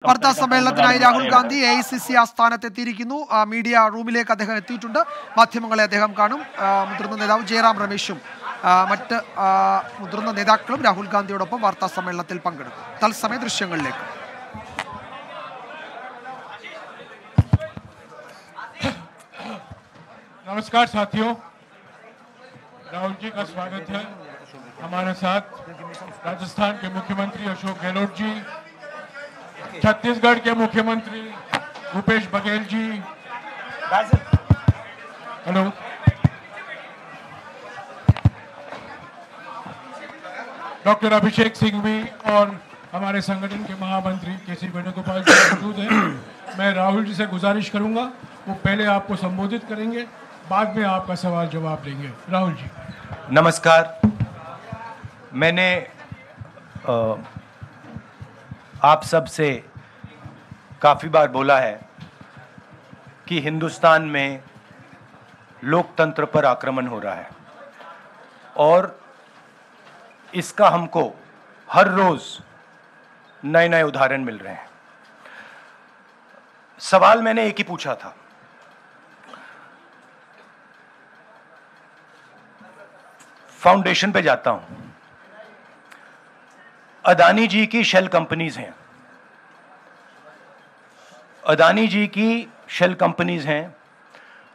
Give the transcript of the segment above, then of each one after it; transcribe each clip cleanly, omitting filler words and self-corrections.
വാർത്താ സമ്മേളനത്തിനായി Rahul Gandhi AICC ആസ്ഥാനത്തെത്തിയിരിക്കുന്നു. Media റൂമിലേക്ക് അദ്ദേഹം എത്തിയിട്ടുണ്ട്. മാധ്യമങ്ങളെ അദ്ദേഹം കാണും. മുതിർന്ന നേതാവ് ജയറാം രമേശും മറ്റ് മുതിർന്ന നേതാക്കളും രാഹുൽ ഗാന്ധിയോടൊപ്പം വാർത്താ സമ്മേളനത്തിൽ പങ്കെടുക്കും. തത്സമയ ദൃശ്യങ്ങളിലേക്ക്. नमस्कार साथियों, राहुल जी का स्वागत है। हमारे साथ राजस्थान के मुख्यमंत्री अशोक गहलोत जी, छत्तीसगढ़ के मुख्यमंत्री भूपेश बघेल जी, हेलो, डॉक्टर अभिषेक सिंह भी और हमारे संगठन के महामंत्री KC वेणुगोपाल जी मौजूद हैं। मैं राहुल जी से गुजारिश करूंगा, वो पहले आपको संबोधित करेंगे, बाद में आपका सवाल जवाब लेंगे। राहुल जी। नमस्कार। मैंने आप सब से काफ़ी बार बोला है कि हिंदुस्तान में लोकतंत्र पर आक्रमण हो रहा है और इसका हमको हर रोज़ नए नए उदाहरण मिल रहे हैं। सवाल मैंने एक ही पूछा था, फाउंडेशन पे जाता हूं, अदानी जी की शेल कंपनीज हैं, अदानी जी की शेल कंपनीज हैं,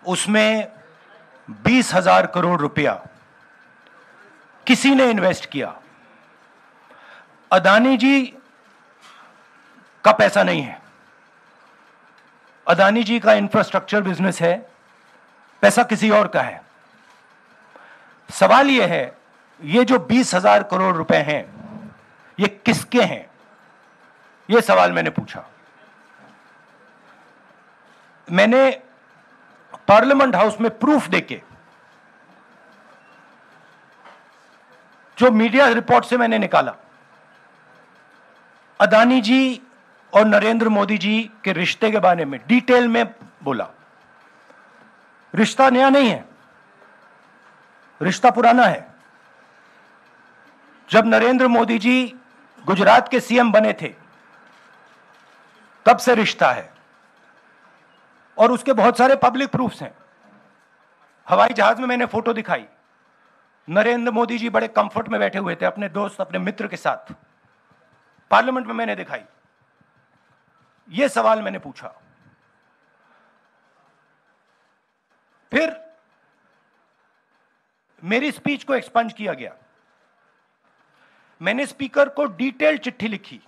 उसमें 20,000 करोड़ रुपया किसी ने इन्वेस्ट किया। अदानी जी का पैसा नहीं है, अदानी जी का इंफ्रास्ट्रक्चर बिजनेस है, पैसा किसी और का है। सवाल यह है, ये जो 20,000 करोड़ रुपए हैं ये किसके हैं? ये सवाल मैंने पूछा। मैंने पार्लियामेंट हाउस में प्रूफ देके, जो मीडिया रिपोर्ट से मैंने निकाला, अदानी जी और नरेंद्र मोदी जी के रिश्ते के बारे में डिटेल में बोला। रिश्ता नया नहीं है, रिश्ता पुराना है। जब नरेंद्र मोदी जी गुजरात के CM बने थे तब से रिश्ता है और उसके बहुत सारे पब्लिक प्रूफ्स हैं। हवाई जहाज में मैंने फोटो दिखाई, नरेंद्र मोदी जी बड़े कंफर्ट में बैठे हुए थे अपने दोस्त, अपने मित्र के साथ। पार्लियामेंट में मैंने दिखाई। यह सवाल मैंने पूछा। फिर मेरी स्पीच को एक्सपंज किया गया। मैंने स्पीकर को डिटेल चिट्ठी लिखी,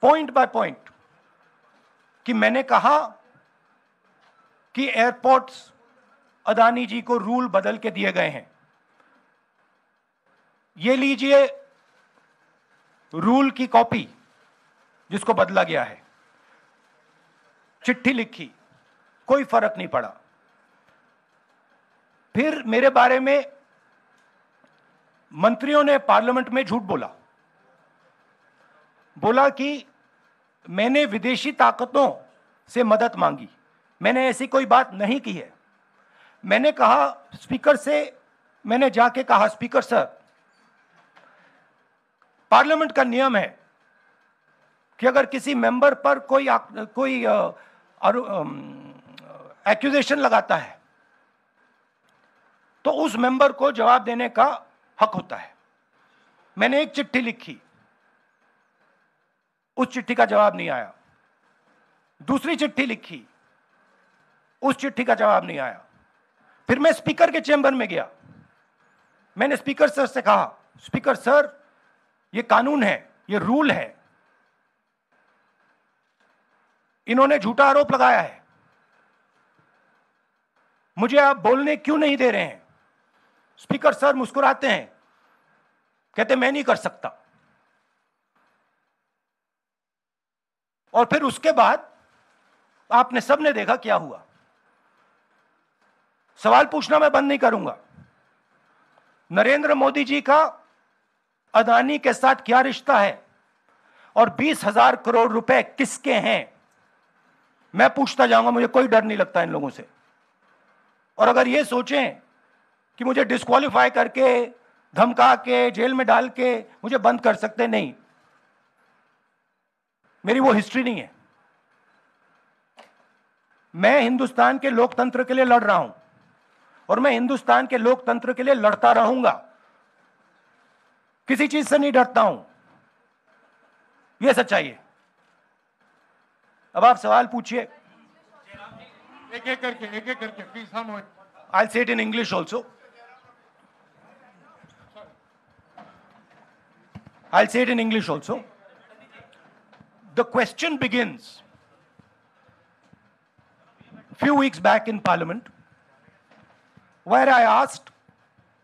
पॉइंट बाय पॉइंट, कि मैंने कहा कि एयरपोर्ट्स अदानी जी को रूल बदल के दिए गए हैं। ये लीजिए रूल की कॉपी जिसको बदला गया है। चिट्ठी लिखी, कोई फर्क नहीं पड़ा। फिर मेरे बारे में मंत्रियों ने पार्लियामेंट में झूठ बोला कि मैंने विदेशी ताकतों से मदद मांगी। मैंने ऐसी कोई बात नहीं की है। मैंने कहा स्पीकर से, मैंने जाके कहा, स्पीकर सर, पार्लियामेंट का नियम है कि अगर किसी मेंबर पर कोई एक्यूजेशन लगाता है तो उस मेंबर को जवाब देने का हक होता है। मैंने एक चिट्ठी लिखी, उस चिट्ठी का जवाब नहीं आया। दूसरी चिट्ठी लिखी, उस चिट्ठी का जवाब नहीं आया। फिर मैं स्पीकर के चेंबर में गया। मैंने स्पीकर सर से कहा, स्पीकर सर, ये कानून है, ये रूल है, इन्होंने झूठा आरोप लगाया है, मुझे आप बोलने क्यों नहीं दे रहे हैं? स्पीकर सर मुस्कुराते हैं, कहते मैं नहीं कर सकता। और फिर उसके बाद आपने सबने देखा क्या हुआ। सवाल पूछना मैं बंद नहीं करूंगा। नरेंद्र मोदी जी का अदानी के साथ क्या रिश्ता है और 20,000 करोड़ रुपए किसके हैं, मैं पूछता जाऊंगा। मुझे कोई डर नहीं लगता इन लोगों से। और अगर ये सोचें कि मुझे डिस्क्वालीफाई करके, धमका के, जेल में डाल के मुझे बंद कर सकते, नहीं। मेरी वो हिस्ट्री नहीं है। मैं हिंदुस्तान के लोकतंत्र के लिए लड़ रहा हूं और मैं हिंदुस्तान के लोकतंत्र के लिए लड़ता रहूंगा, किसी चीज से नहीं डरता हूं, यह सच्चाई है। अब आप सवाल पूछिए। एक एक करके प्लीज। हम I'll say it in English also. I'll say it in English also. The question begins a few weeks back in Parliament, where I asked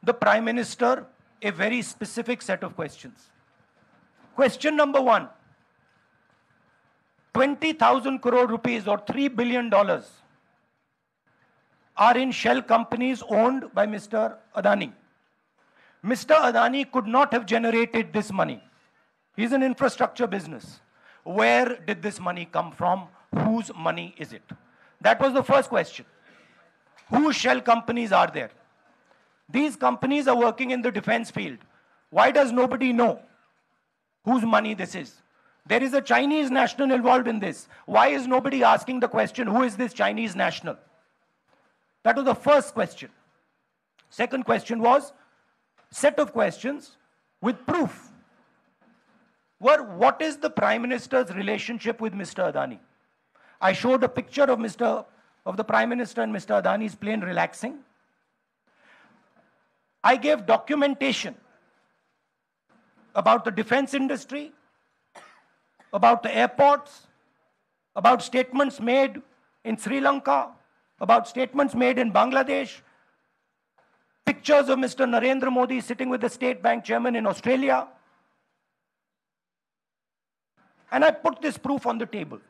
the Prime Minister a very specific set of questions. Question number one, 20,000 crore rupees or $3 billion are in shell companies owned by Mr. Adani. Mr. Adani could not have generated this money. He's an infrastructure business. Where did this money come from? Whose money is it? That was the first question. Whose shell companies are there? These companies are working in the defense field. Why does nobody know whose money this is? There is a Chinese national involved in this. Why is nobody asking the question, who is this Chinese national? That was the first question. Second question was set of questions with proof. What is the Prime Minister's relationship with Mr. Adani? I showed a picture of the Prime Minister and Mr. Adani's plane relaxing. I gave documentation about the defense industry, about the airports, about statements made in Sri Lanka, about statements made in Bangladesh, pictures of Mr. Narendra Modi sitting with the State Bank chairman in Australia. And I put this proof on the table.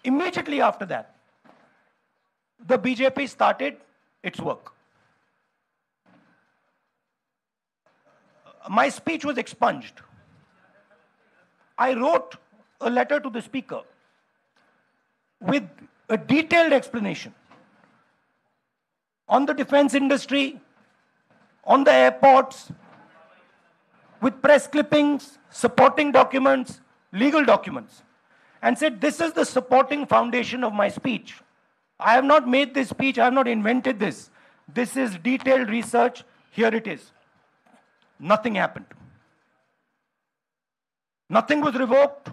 Immediately after that, the BJP started its work. My speech was expunged. I wrote a letter to the Speaker with a detailed explanation on the defense industry, on the airports, with press clippings, supporting documents, legal documents, and said, this is the supporting foundation of my speech. I have not made this speech, I have not invented this. This is detailed research, here it is. Nothing happened. Nothing was revoked.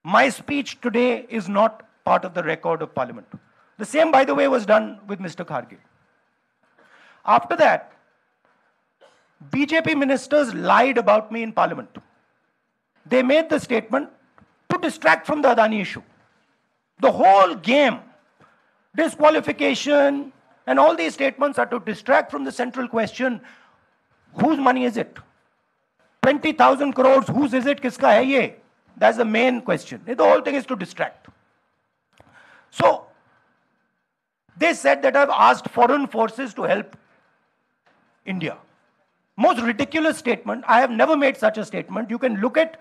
My speech today is not part of the record of Parliament. The same, by the way, was done with Mr. Kharge. After that, BJP ministers lied about me in Parliament. They made the statement to distract from the Adani issue. The whole game, disqualification, and all these statements are to distract from the central question, whose money is it? 20,000 crores, whose is it? Kiska hai ye? That's the main question. The whole thing is to distract. So, they said that I've asked foreign forces to help India. Most ridiculous statement. I have never made such a statement. You can look at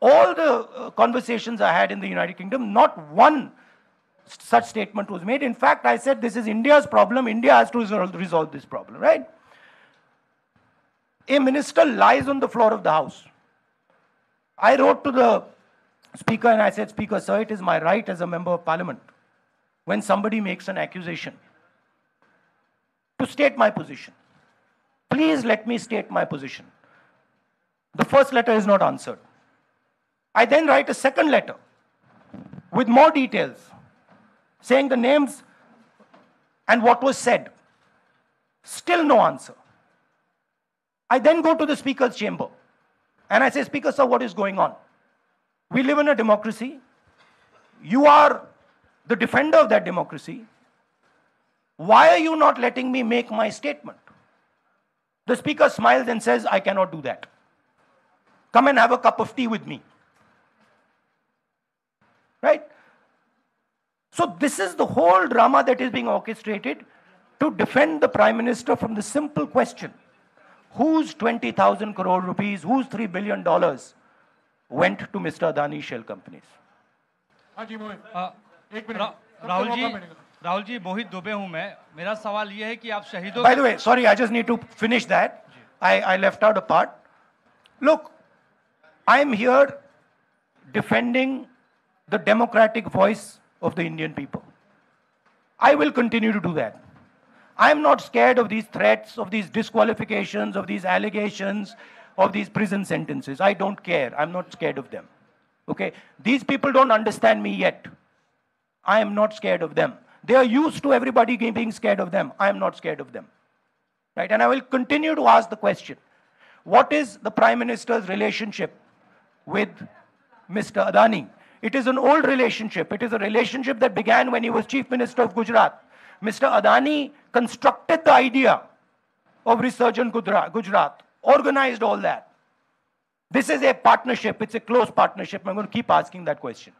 all the conversations I had in the United Kingdom. Not one such statement was made. In fact, I said this is India's problem. India has to resolve this problem, right? A minister lies on the floor of the House. I wrote to the Speaker and I said, Speaker, sir, it is my right as a member of Parliament, when somebody makes an accusation, to state my position. Please let me state my position. The first letter is not answered. I then write a second letter with more details, saying the names and what was said. Still no answer. I then go to the Speaker's chamber and I say, Speaker, sir, what is going on? We live in a democracy. You are the defender of that democracy. Why are you not letting me make my statement? The Speaker smiles and says, I cannot do that. Come and have a cup of tea with me. Right? So this is the whole drama that is being orchestrated to defend the Prime Minister from the simple question, whose 20,000 crore rupees, whose $3 billion went to Mr. Adani shell companies? Rahul ji, मोहित दुबे हूं मैं। मेरा सवाल यह है कि आप शहीदों By the way, sorry, I just need to finish that. I left out a part. Look, I am here defending the democratic voice of the Indian people. I will continue to do that. I am not scared of these threats, of these disqualifications, of these allegations, of these prison sentences. I don't care. I'm not scared of them. Okay? These people don't understand me yet. I am not scared of them. They are used to everybody being scared of them. I am not scared of them. Right? And I will continue to ask the question, what is the Prime Minister's relationship with Mr. Adani? It is an old relationship. It is a relationship that began when he was Chief Minister of Gujarat. Mr. Adani constructed the idea of Resurgent Gujarat, organized all that. This is a partnership. It's a close partnership. I'm going to keep asking that question.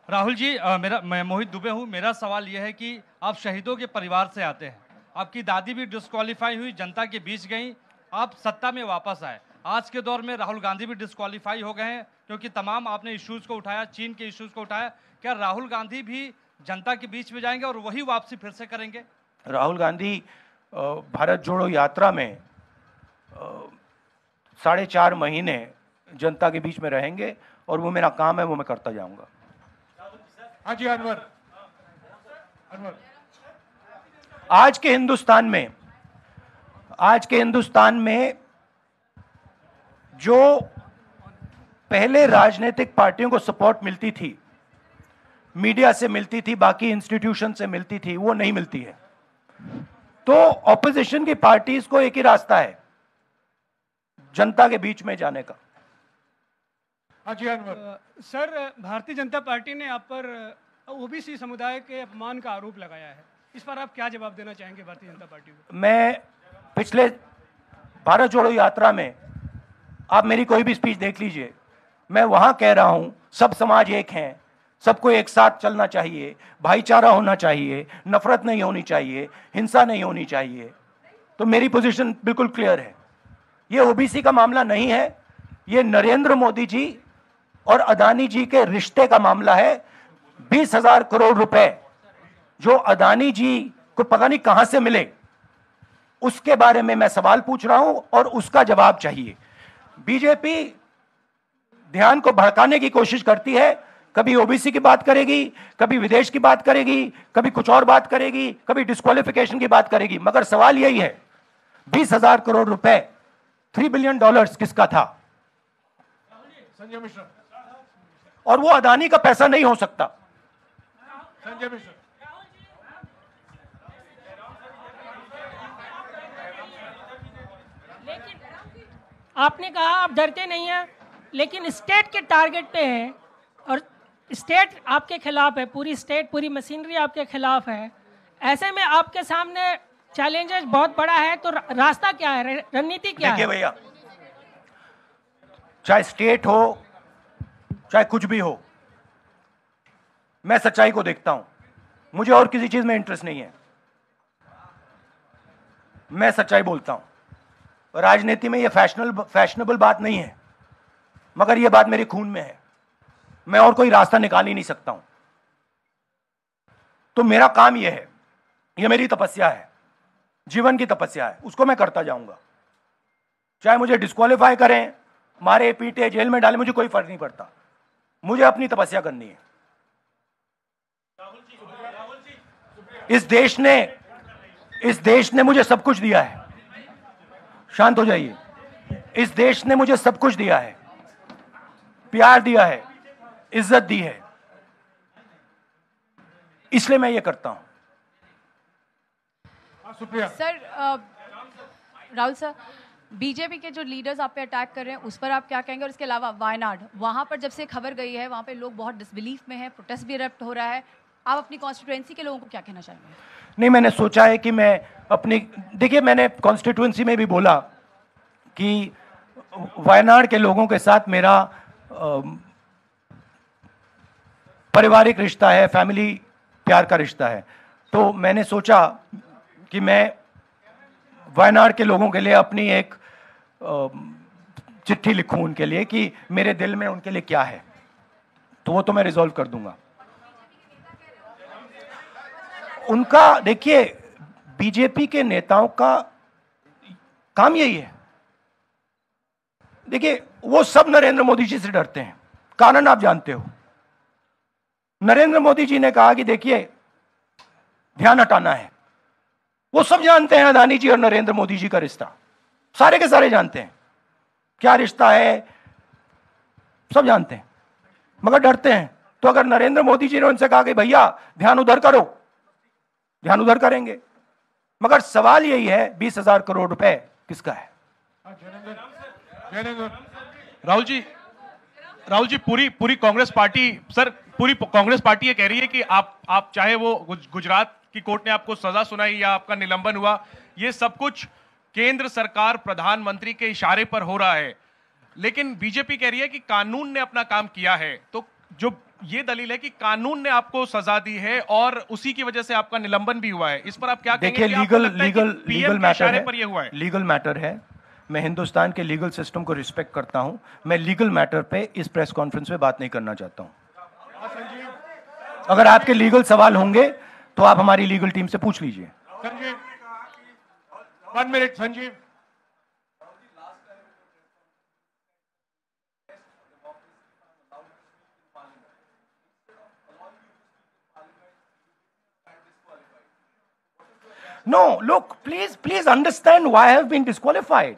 Rahul ji, मैं मोहित दुबे हूं। मेरा सवाल यह है कि आप शहीदों के परिवार से आते हैं। आपकी दादी भी डिस्क्वालीफाई हुई, जनता के बीच गई, आप सत्ता में वापस आए। आज के दौर में राहुल गांधी भी डिस्क्वालीफाई हो गए हैं क्योंकि तमाम आपने इश्यूज को उठाया, चीन के इश्यूज को उठाया। क्या राहुल गांधी भी जनता के बीच में जाएंगे और वही वापसी फिर से करेंगे? राहुल गांधी भारत जोड़ो यात्रा में 4.5 महीने जनता के बीच में रहेंगे और वो मेरा काम है, वो मैं करता जाऊंगा। हाँ जी, अनवर। आज के हिंदुस्तान में जो पहले राजनीतिक पार्टियों को सपोर्ट मिलती थी, मीडिया से मिलती थी, बाकी इंस्टीट्यूशन से मिलती थी, वो नहीं मिलती है। तो ऑपोजिशन की पार्टीज को एक ही रास्ता है, जनता के बीच में जाने का। सर, भारतीय जनता पार्टी ने आप पर ओबीसी समुदाय के अपमान का आरोप लगाया है, इस पर आप क्या जवाब देना चाहेंगे भारतीय जनता पार्टी को? मैं पिछले भारत जोड़ो यात्रा में, आप मेरी कोई भी स्पीच देख लीजिए, मैं वहां कह रहा हूं सब समाज एक हैं, सबको एक साथ चलना चाहिए, भाईचारा होना चाहिए, नफरत नहीं होनी चाहिए, हिंसा नहीं होनी चाहिए। तो मेरी पोजीशन बिल्कुल क्लियर है। ये ओबीसी का मामला नहीं है, ये नरेंद्र मोदी जी और अदानी जी के रिश्ते का मामला है। 20,000 करोड़ रुपए जो अदानी जी को पता नहीं कहां से मिले, उसके बारे में मैं सवाल पूछ रहा हूं और उसका जवाब चाहिए। बीजेपी ध्यान को भड़काने की कोशिश करती है, कभी ओबीसी की बात करेगी, कभी विदेश की बात करेगी, कभी कुछ और बात करेगी, कभी डिस्क्वालिफिकेशन की बात करेगी, मगर सवाल यही है 20,000 करोड़ रुपए, $3 बिलियन किसका था? संजय मिश्रा। और वो अदानी का पैसा नहीं हो सकता। संजय मिश्रा। लेकिन आपने कहा आप डरते नहीं हैं, लेकिन स्टेट के टारगेट पे हैं और स्टेट आपके खिलाफ है, पूरी स्टेट, पूरी मशीनरी आपके खिलाफ है। ऐसे में आपके सामने चैलेंजेस बहुत बड़ा है, तो रास्ता क्या है, रणनीति क्या है? देखिए भैया, चाहे स्टेट हो चाहे कुछ भी हो, मैं सच्चाई को देखता हूं, मुझे और किसी चीज में इंटरेस्ट नहीं है। मैं सच्चाई बोलता हूं। राजनीति में ये फैशनेबल बात नहीं है, मगर ये बात मेरे खून में है। मैं और कोई रास्ता निकाल ही नहीं सकता हूं। तो मेरा काम यह है, यह मेरी तपस्या है, जीवन की तपस्या है, उसको मैं करता जाऊंगा। चाहे मुझे डिस्क्वालीफाई करें, मारे पीटे, जेल में डाले, मुझे कोई फर्क नहीं पड़ता। मुझे अपनी तपस्या करनी है। इस देश ने मुझे सब कुछ दिया है। शांत हो जाइए। इस देश ने मुझे सब कुछ दिया है, प्यार दिया है, इज्जत दी है, इसलिए मैं ये करता हूं। सर, राहुल सर, बीजेपी के जो लीडर्स आप पे अटैक कर रहे हैं उस पर आप क्या कहेंगे? और इसके अलावा वायनाड, वहां पर जब से खबर गई है, वहां पे लोग बहुत डिसबिलीफ में हैं, प्रोटेस्ट भी इरप्ट हो रहा है, आप अपनी कॉन्स्टिट्यूएंसी के लोगों को क्या कहना चाहेंगे? नहीं, मैंने सोचा है कि मैं अपनी, देखिए मैंने कॉन्स्टिट्यूएंसी में भी बोला कि वायनाड के लोगों के साथ मेरा पारिवारिक रिश्ता है, फैमिली प्यार का रिश्ता है। तो मैंने सोचा कि मैं वायनाड के लोगों के लिए अपनी एक चिट्ठी लिखूं उनके लिए कि मेरे दिल में उनके लिए क्या है। तो वो तो मैं रिजॉल्व कर दूंगा। उनका, देखिए, बीजेपी के नेताओं का काम यही है। देखिए, वो सब नरेंद्र मोदी जी से डरते हैं, कारण आप जानते हो। नरेंद्र मोदी जी ने कहा कि देखिए ध्यान हटाना है। वो सब जानते हैं अदानी जी और नरेंद्र मोदी जी का रिश्ता, सारे के सारे जानते हैं क्या रिश्ता है, सब जानते हैं, मगर डरते हैं। तो अगर नरेंद्र मोदी जी ने उनसे कहा कि भैया ध्यान उधर करो, ध्यान उधर करेंगे। मगर सवाल यही है 20,000 करोड़ रुपए किसका है? राहुल जी पूरी कांग्रेस पार्टी, सर पूरी कांग्रेस पार्टी ये कह रही है कि आप चाहे वो गुजरात की कोर्ट ने आपको सजा सुनाई या आपका निलंबन हुआ, ये सब कुछ केंद्र सरकार प्रधानमंत्री के इशारे पर हो रहा है। लेकिन बीजेपी कह रही है कि कानून ने अपना काम किया है। तो जो ये दलील है कि कानून ने आपको सजा दी है और उसी की वजह से आपका निलंबन भी हुआ है, इस पर आप क्या कहेंगे? देखिए, लीगल मैटर है, पर ये हुआ है। लीगल मैटर है। मैं हिंदुस्तान के लीगल सिस्टम को रिस्पेक्ट करता हूं। मैं लीगल मैटर पे इस प्रेस कॉन्फ्रेंस में बात नहीं करना चाहता हूं। अगर आपके लीगल सवाल होंगे तो आप हमारी लीगल टीम से पूछ लीजिए। Sanjeev, 1 minute Sanjeev. No, look, please understand why I have been disqualified.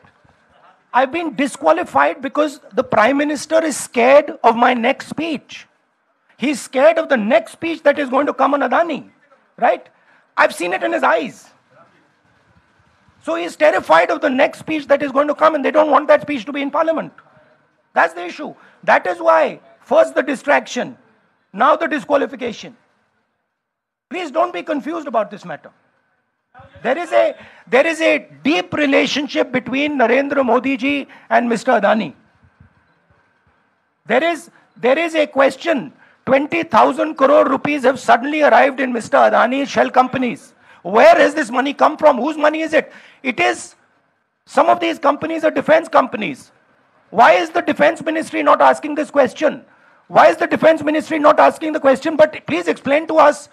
I've been disqualified because the Prime Minister is scared of my next speech. He's scared of the next speech that is going to come on Adani, right? I've seen it in his eyes. So he's terrified of the next speech that is going to come, and they don't want that speech to be in Parliament. That's the issue. That is why, first the distraction, now the disqualification. Please don't be confused about this matter. There is a deep relationship between Narendra Modi ji and Mr. Adani. There is a question. 20,000 crore rupees have suddenly arrived in Mr. Adani's shell companies. Where has this money come from? Whose money is it? It is, some of these companies are defense companies. Why is the defense ministry not asking this question? Why is the defense ministry not asking the question? But please explain to us,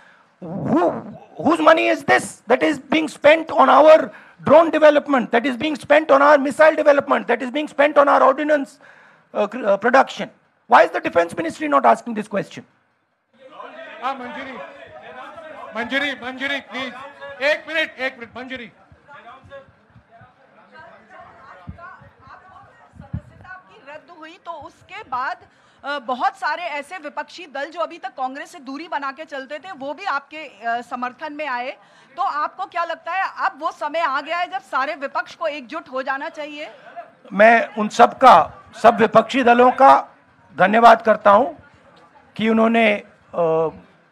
whose money is this that is being spent on our drone development, that is being spent on our missile development, that is being spent on our ordnance production? Why is the defense ministry not asking this question? Manjari, please. एक minute, मंजरी। सदस्यता आपकी रद्द हुई तो उसके बाद बहुत सारे ऐसे विपक्षी दल जो अभी तक कांग्रेस से दूरी बना के चलते थे वो भी आपके समर्थन में आए। तो आपको क्या लगता है अब वो समय आ गया है जब सारे विपक्ष को एकजुट हो जाना चाहिए? मैं उन सब विपक्षी दलों का धन्यवाद करता हूं कि उन्होंने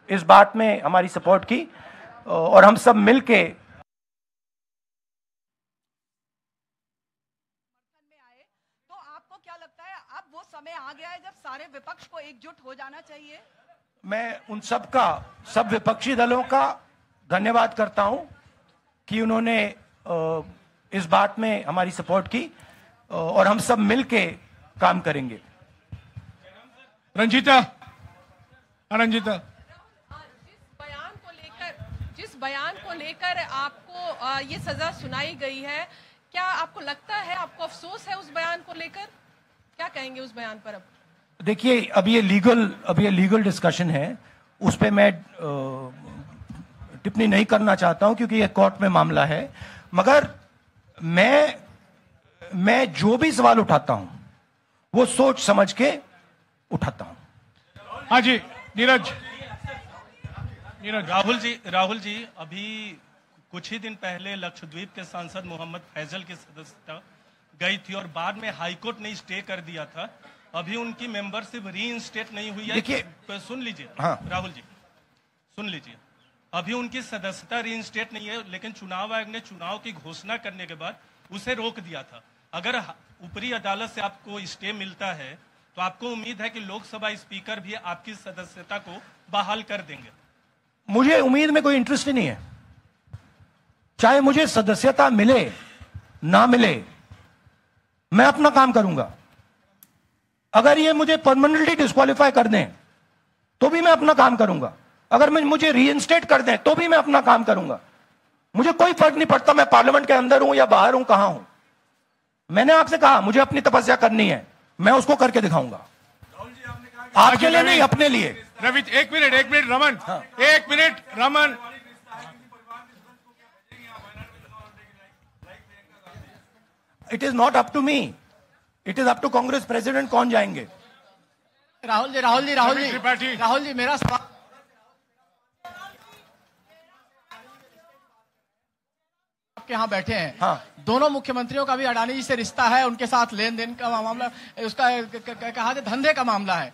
इस बात में हमारी सपोर्ट की और हम सब मिलके तो आपको क्या लगता है अब वो समय आ गया है जब सारे विपक्ष को एकजुट हो जाना चाहिए? मैं उन सब विपक्षी दलों का धन्यवाद करता हूं कि उन्होंने इस बात में हमारी सपोर्ट की और हम सब मिलके काम करेंगे। रंजीता। जिस बयान को लेकर आपको ये सजा सुनाई गई है, क्या आपको लगता है, आपको अफसोस है उस बयान को लेकर? क्या कहेंगे उस बयान पर? अब देखिए, अब ये लीगल डिस्कशन है, उस पे मैं टिप्पणी नहीं करना चाहता हूं क्योंकि ये कोर्ट में मामला है। मगर मैं जो भी सवाल उठाता हूं वो सोच समझ के उठाता हूं। हाँ जी, नीरज। राहुल जी, अभी कुछ ही दिन पहले लक्षद्वीप के सांसद मोहम्मद फैजल की सदस्यता गई थी और बाद में हाईकोर्ट ने स्टे कर दिया था। अभी उनकी मेंबरशिप रीइंस्टेट नहीं हुई है। देखिए, सुन लीजिए। हाँ। राहुल जी सुन लीजिए, अभी उनकी सदस्यता रीइंस्टेट नहीं है, लेकिन चुनाव आयोग ने चुनाव की घोषणा करने के बाद उसे रोक दिया था। अगर ऊपरी अदालत से आपको स्टे मिलता है तो आपको उम्मीद है कि लोकसभा स्पीकर भी आपकी सदस्यता को बहाल कर देंगे? मुझे उम्मीद में कोई इंटरेस्ट ही नहीं है। चाहे मुझे सदस्यता मिले ना मिले, मैं अपना काम करूंगा। अगर ये मुझे परमानेंटली डिस्क्वालीफाई कर दें तो भी मैं अपना काम करूंगा। अगर मुझे रीइंस्टेट कर दें तो भी मैं अपना काम करूंगा। मुझे कोई फर्क नहीं पड़ता मैं पार्लियामेंट के अंदर हूं या बाहर हूं, कहां हूं। मैंने आपसे कहा मुझे अपनी तपस्या करनी है, मैं उसको करके दिखाऊंगा। आपके लिए नहीं, अपने लिए। रवि एक मिनट रमन, हाँ। एक minute Raman, it is not up to me, it is up to Congress president कौन जाएंगे। राहुल जी मेरा सवाल, आपके यहाँ बैठे हैं, हाँ। दोनों मुख्यमंत्रियों का भी अडानी जी से रिश्ता है, उनके साथ लेन देन का मामला, उसका कहा धंधे का मामला है,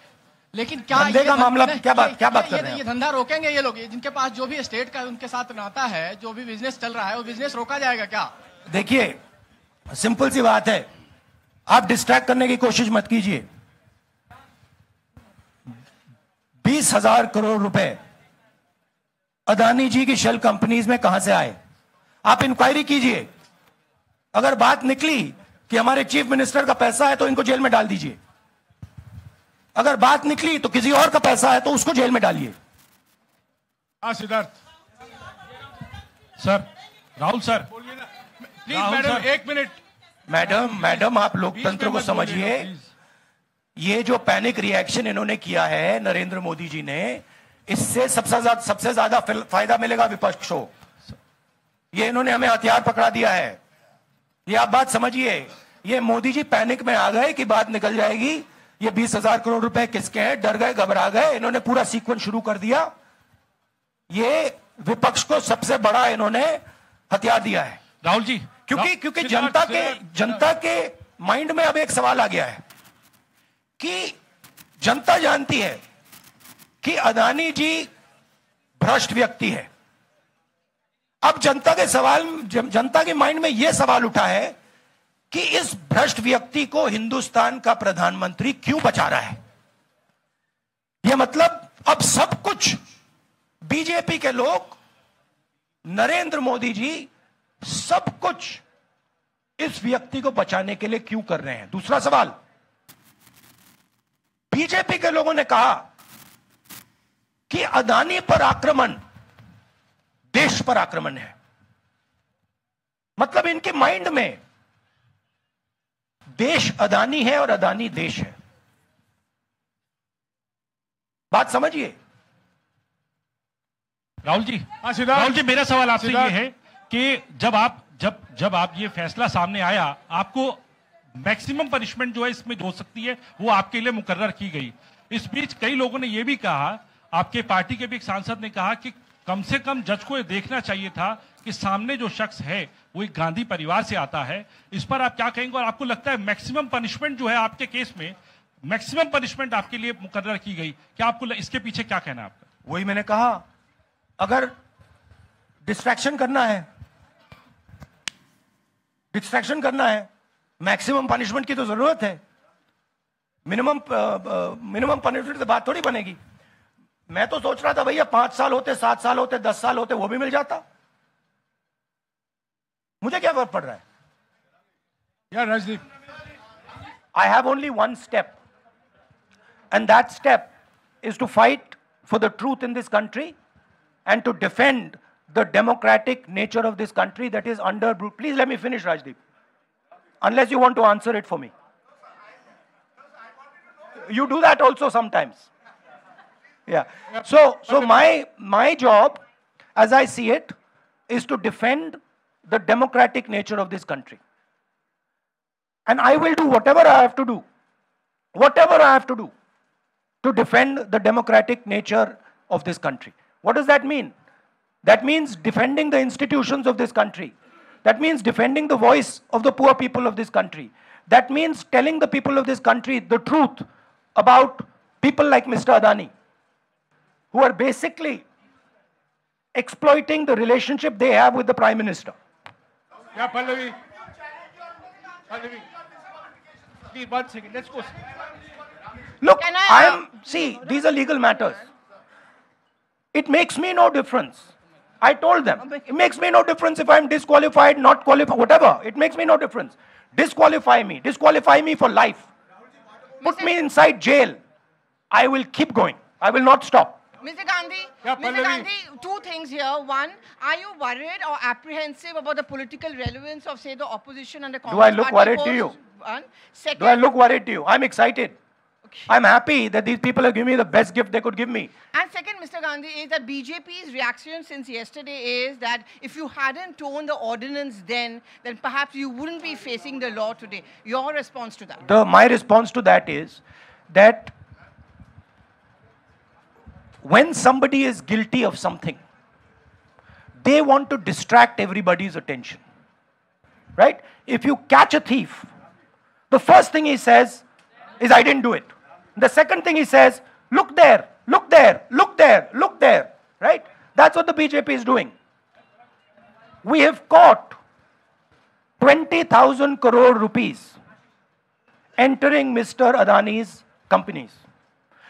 लेकिन क्या धंधे का मामला, क्या बात कर रहे हैं? ये धंधा रोकेंगे ये लोग, जिनके पास जो भी स्टेट का उनके साथ नाता है, जो भी बिजनेस चल रहा है, वो बिजनेस रोका जाएगा क्या? देखिए सिंपल सी बात है, आप डिस्ट्रैक्ट करने की कोशिश मत कीजिए। 20,000 करोड़ रुपए अदानी जी की शेल कंपनीज में कहां से आए, आप इंक्वायरी कीजिए। अगर बात निकली कि हमारे चीफ मिनिस्टर का पैसा है तो इनको जेल में डाल दीजिए, अगर बात निकली तो किसी और का पैसा है तो उसको जेल में डालिए। हाँ Siddharth sir, Rahul sir please madam, एक मिनट। मैडम आप लोकतंत्र को समझिए। ये जो पैनिक रिएक्शन इन्होंने किया है नरेंद्र मोदी जी ने, इससे सबसे ज्यादा फायदा मिलेगा विपक्ष को। ये इन्होंने हमें हथियार पकड़ा दिया है, ये आप बात समझिए। ये मोदी जी पैनिक में आ गए कि बात निकल जाएगी, ये 20,000 करोड़ रुपए किसके हैं, डर गए, घबरा गए, इन्होंने पूरा सीक्वेंस शुरू कर दिया। ये विपक्ष को सबसे बड़ा इन्होंने हथियार दिया है राहुल जी, क्योंकि जनता के माइंड में अब एक सवाल आ गया है कि जनता जानती है कि अदानी जी भ्रष्ट व्यक्ति है। अब जनता के माइंड में यह सवाल उठा है कि इस भ्रष्ट व्यक्ति को हिंदुस्तान का प्रधानमंत्री क्यों बचा रहा है। यह मतलब अब सब कुछ बीजेपी के लोग, नरेंद्र मोदी जी सब कुछ इस व्यक्ति को बचाने के लिए क्यों कर रहे हैं। दूसरा सवाल, बीजेपी के लोगों ने कहा कि अदानी पर आक्रमण देश पर आक्रमण है, मतलब इनके माइंड में देश अदानी है और अदानी देश है। बात समझिए राहुल जी, मेरा सवाल आपसे ये है कि जब आप ये फैसला सामने आया, आपको मैक्सिमम पनिशमेंट जो है इसमें हो सकती है वो आपके लिए मुकर्रर की गई। इस बीच कई लोगों ने ये भी कहा, आपके पार्टी के भी एक सांसद ने कहा कि कम से कम जज को ये देखना चाहिए था कि सामने जो शख्स है वो एक गांधी परिवार से आता है। इस पर आप क्या कहेंगे, और आपको लगता है मैक्सिमम पनिशमेंट जो है आपके केस में, मैक्सिमम पनिशमेंट आपके लिए मुकर्रर की गई, क्या आपको इसके पीछे क्या कहना है आपका? वही मैंने कहा, अगर डिस्ट्रैक्शन करना है, मैक्सिमम पनिशमेंट की तो जरूरत है। मिनिमम पनिशमेंट से बात थोड़ी बनेगी। मैं तो सोच रहा था भैया 5 साल होते, 7 साल होते, 10 साल होते, वो भी मिल जाता, मुझे क्या फर्क पड़ रहा है यार। Rajdeep, I have only one step, and that step is to fight for the truth in this country and to defend the democratic nature of this country that is under. Please let me finish, Rajdeep. Unless you want to answer it for me. You do that also sometimes. Yeah. So my job, as I see it, is to defend the democratic nature of this country. And I will do whatever I have to do to defend the democratic nature of this country. What does that mean? That means defending the institutions of this country. That means defending the voice of the poor people of this country. That means telling the people of this country the truth about people like Mr. Adani, who are basically exploiting the relationship they have with the Prime Minister. Yeah, Pallavi, please, 1 second, let's go. Look, see, these are legal matters. It makes me no difference. I told them, it makes me no difference if I'm disqualified, not qualified, whatever. It makes me no difference. Disqualify me for life. Put me inside jail. I will keep going. I will not stop. Mr. Gandhi, Mr. Gandhi, two things here. One, are you worried or apprehensive about the political relevance of, say, the opposition and the Congress Do I look party worried post? to you? One. Second, Do I look worried to you? I'm excited. I'm happy that these people have given me the best gift they could give me. And second, Mr. Gandhi, is that BJP's reaction since yesterday is that if you hadn't torn the ordinance then perhaps you wouldn't be facing the law today. Your response to that? My response to that is that when somebody is guilty of something, they want to distract everybody's attention. Right? If you catch a thief, the first thing he says is, I didn't do it. The second thing he says, look there, look there, look there, look there. Right? That's what the BJP is doing. We have caught 20,000 crore rupees entering Mr. Adani's companies.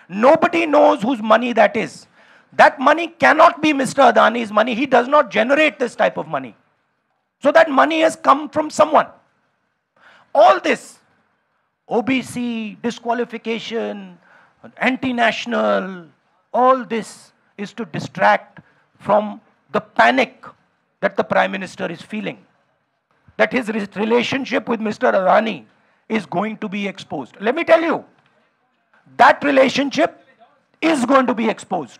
Nobody knows whose money that is. That money cannot be Mr. Adani's money. He does not generate this type of money. So that money has come from someone. All this, OBC, disqualification, anti-national, all this is to distract from the panic that the Prime Minister is feeling. That his relationship with Mr. Adani is going to be exposed. Let me tell you, that relationship is going to be exposed.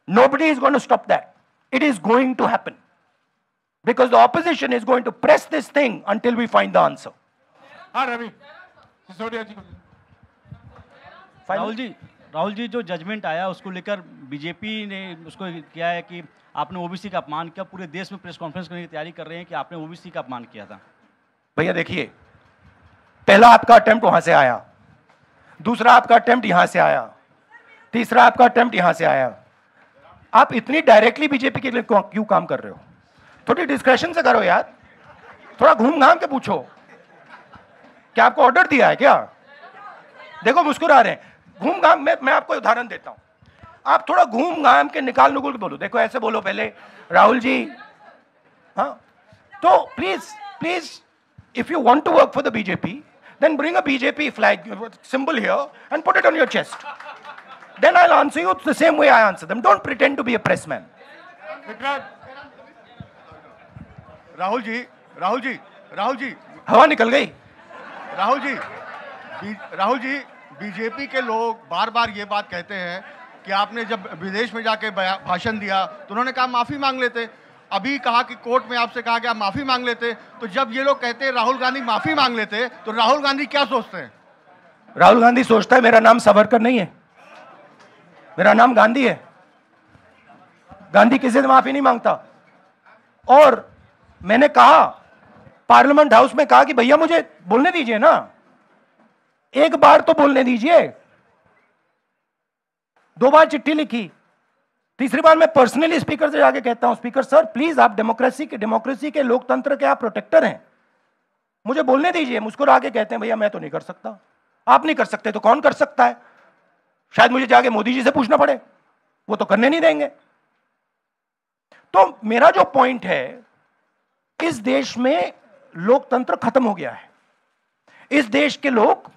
Nobody is going to stop that. It is going to happen. Because the opposition is going to press this thing until we find the answer. Rahul ji जो judgement आया उसको लेकर BJP ने उसको किया है कि आपने ओबीसी का अपमान किया, पूरे देश में प्रेस कॉन्फ्रेंस करने की तैयारी कर रहे हैं कि आपने ओबीसी का अपमान किया था। भैया देखिए, पहला आपका अटेम्प्ट वहां से आया, दूसरा आपका अटेम्प्ट यहां से आया, तीसरा आपका अटेम्प्ट यहां से आया। आप इतनी डायरेक्टली बीजेपी के लिए क्यों काम कर रहे हो? थोड़ी डिस्कशन से करो यार, थोड़ा घूम घाम के पूछो। क्या आपको ऑर्डर दिया है क्या? देखो मुस्कुरा रहे हैं। घूम घाम, मैं आपको उदाहरण देता हूं। आप थोड़ा घूम घाम के निकाल नुकुल के बोलो। देखो ऐसे बोलो पहले, राहुल जी, हाँ, तो please if you want to work for the BJP, then bring a BJP flag symbol here and put it on your chest. Then I'll answer you the same way I answer them. Don't pretend to be a press man. Rahul ji, हवा निकल गई। Rahul ji, BJP के लोग बार बार ये बात कहते हैं कि आपने जब विदेश में जाके भाषण दिया तो उन्होंने कहा माफी मांग लेते। अभी कहा कि कोर्ट में आपसे कहा कि आप माफी मांग लेते। तो जब ये लोग कहते हैं राहुल गांधी माफी मांग लेते, तो राहुल गांधी क्या सोचते हैं? राहुल गांधी सोचता है मेरा नाम सावरकर नहीं है, मेरा नाम गांधी है। गांधी किसी से माफी नहीं मांगता। और मैंने कहा, पार्लियामेंट हाउस में कहा कि भैया मुझे बोलने दीजिए ना, एक बार तो बोलने दीजिए। 2 बार चिट्ठी लिखी, तीसरी बार मैं पर्सनली स्पीकर से जाके कहता हूं, स्पीकर सर प्लीज, आप डेमोक्रेसी के लोकतंत्र के आप प्रोटेक्टर हैं, मुझे बोलने दीजिए। मुस्कुरा के कहते हैं भैया मैं तो नहीं कर सकता। आप नहीं कर सकते तो कौन कर सकता है? शायद मुझे जाके मोदी जी से पूछना पड़े, वो तो करने नहीं देंगे। तो मेरा जो पॉइंट है, इस देश में लोकतंत्र खत्म हो गया है। इस देश के लोग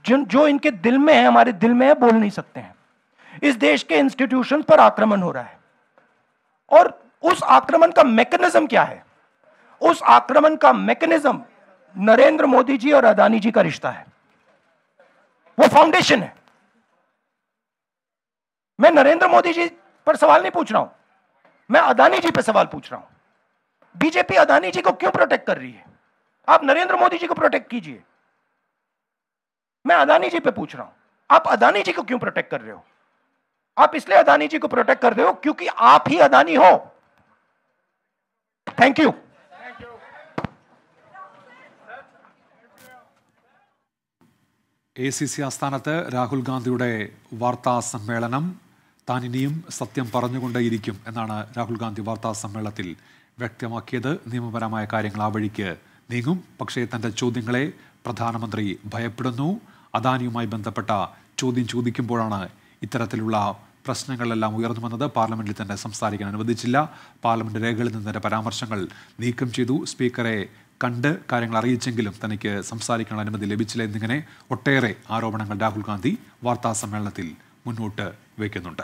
जो इनके दिल में है, हमारे दिल में है, बोल नहीं सकते हैं। इस देश के इंस्टीट्यूशन पर आक्रमण हो रहा है। और उस आक्रमण का मैकेनिज्म क्या है? उस आक्रमण का मैकेनिज्म नरेंद्र मोदी जी और अदानी जी का रिश्ता है, वो फाउंडेशन है। मैं नरेंद्र मोदी जी पर सवाल नहीं पूछ रहा हूं, मैं अदानी जी पर सवाल पूछ रहा हूं। बीजेपी अदानी जी को क्यों प्रोटेक्ट कर रही है? आप नरेंद्र मोदी जी को प्रोटेक्ट कीजिए। मैं अदानी जी पे पूछ रहा हूं, आप अदानी जी को क्यों प्रोटेक्ट कर रहे हो? आप इसलिए अदानी जी को प्रोटेक्ट कर रहे हो क्योंकि आप ही अदानी हो। Thank you. ACC ആസ്ഥാനത്ത് രാഹുൽ ഗാന്ധിയുടെ വാർത്താ സമ്മേളനം താൻ ഇനിയും സത്യം പറഞ്ഞുകൊണ്ടേയിരിക്കും എന്നാണ് രാഹുൽ ഗാന്ധി വാർത്താ സമ്മേളനത്തിൽ വ്യക്തമാക്കിയത്. നിയമപരമായ കാര്യങ്ങൾ ആ വഴിക്ക് നീങ്ങും. പക്ഷേ തൻ്റെ ചോദ്യങ്ങളെ പ്രധാനമന്ത്രി ഭയപ്പെടുന്നു. അദാനിയുമായി ബന്ധപ്പെട്ട ചോദ്യം ചോദിക്കുമ്പോഴാണ് ഇത്തരത്തിലുള്ള പ്രശ്നങ്ങളെല്ലാം ഉയർന്നു വന്നത്. പാർലമെന്റിൽ തന്നെ സംസാരിക്കാൻ അനുവദിച്ചില്ല. പാർലമെന്റ് രേഖകളിൽ നിന്ന് പരാമർശങ്ങൾ നീക്കം ചെയ്തു. സ്പീക്കറെ കണ്ട് കാര്യങ്ങൾ അറിയിച്ചെങ്കിലും തനിക്ക് സംസാരിക്കാൻ അനുമതി ലഭിച്ചില്ല എന്നിങ്ങനെ ഒട്ടേറെ ആരോപണങ്ങൾ രാഹുൽ ഗാന്ധി വാർത്താ സമ്മേളനത്തിൽ മുന്നോട്ട് വയ്ക്കുന്നുണ്ട്.